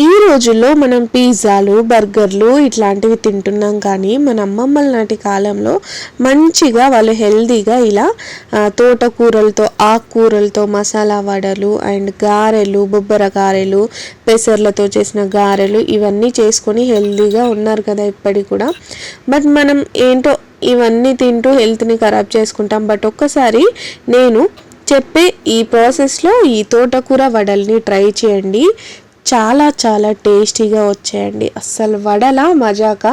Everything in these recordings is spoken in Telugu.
ఈ రోజుల్లో మనం పిజ్జాలు బర్గర్లు ఇట్లాంటివి తింటున్నాం, కానీ మన అమ్మమ్మల నాటి కాలంలో మంచిగా వాళ్ళు హెల్తీగా ఇలా తోటకూరలతో ఆకుకూరలతో మసాలా వడలు అండ్ గారెలు, బొబ్బర గారెలు, పెసర్లతో చేసిన గారెలు ఇవన్నీ చేసుకొని హెల్తీగా ఉన్నారు కదా ఇప్పటికి కూడా. బట్ మనం ఏంటో ఇవన్నీ తింటూ హెల్త్ని ఖరాబ్ చేసుకుంటాం. బట్ ఒక్కసారి నేను చెప్పే ఈ ప్రాసెస్లో ఈ తోటకూర వడల్ని ట్రై చేయండి. చాలా చాలా టేస్టీగా వచ్చాయండి. అస్సలు వడల మజాక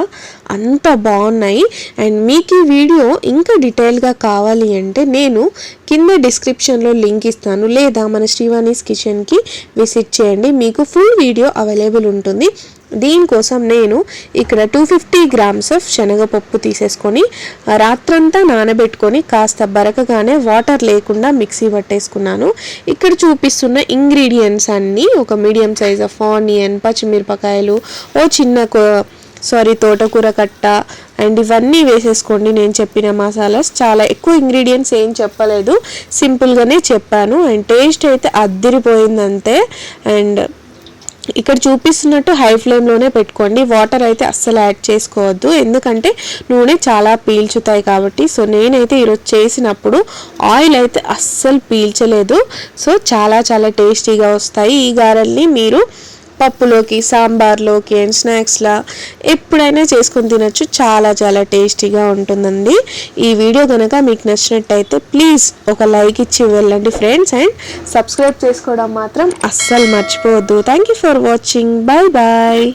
అంత బాగున్నాయి. అండ్ మీకు ఈ వీడియో ఇంకా డీటెయిల్గా కావాలి అంటే నేను కింద డిస్క్రిప్షన్లో లింక్ ఇస్తాను, లేదా మన శ్రీవాణీస్ కిచెన్కి విజిట్ చేయండి, మీకు ఫుల్ వీడియో అవైలబుల్ ఉంటుంది. దీనికోసం నేను ఇక్కడ 250 గ్రామ్స్ ఆఫ్ శనగపప్పు తీసేసుకొని రాత్రంతా నానబెట్టుకొని కాస్త బరకగానే వాటర్ లేకుండా మిక్సీ పట్టేసుకున్నాను. ఇక్కడ చూపిస్తున్న ఇంగ్రీడియంట్స్ అన్నీ ఒక మీడియం సైజ్ ఆఫ్ ఆనియన్, పచ్చిమిరపకాయలు, ఓ చిన్న తోటకూర కట్ట అండ్ ఇవన్నీ వేసేసుకోండి. నేను చెప్పిన మసాలాస్ చాలా ఎక్కువ ఇంగ్రీడియంట్స్ ఏం చెప్పలేదు, సింపుల్గానే చెప్పాను. అండ్ టేస్ట్ అయితే అద్దిరిపోయిందంతే. అండ్ ఇక్కడ చూపిస్తున్నట్టు హై ఫ్లేమ్లోనే పెట్టుకోండి. వాటర్ అయితే అస్సలు యాడ్ చేసుకోవద్దు, ఎందుకంటే నూనె చాలా పీల్చుతాయి కాబట్టి. సో నేనైతే ఈరోజు చేసినప్పుడు ఆయిల్ అయితే అస్సలు పీల్చలేదు. సో చాలా చాలా టేస్టీగా వస్తాయి ఈ గారెల్ని. మీరు పప్పులోకి, సాంబార్లోకి అండ్ స్నాక్స్లా ఎప్పుడైనా చేసుకొని తినచ్చు. చాలా చాలా టేస్టీగా ఉంటుందండి. ఈ వీడియో కనుక మీకు నచ్చినట్టయితే ప్లీజ్ ఒక లైక్ ఇచ్చి వెళ్ళండి ఫ్రెండ్స్. అండ్ సబ్స్క్రైబ్ చేసుకోవడం మాత్రం అస్సలు మర్చిపోవద్దు. Thank you for watching. Bye bye.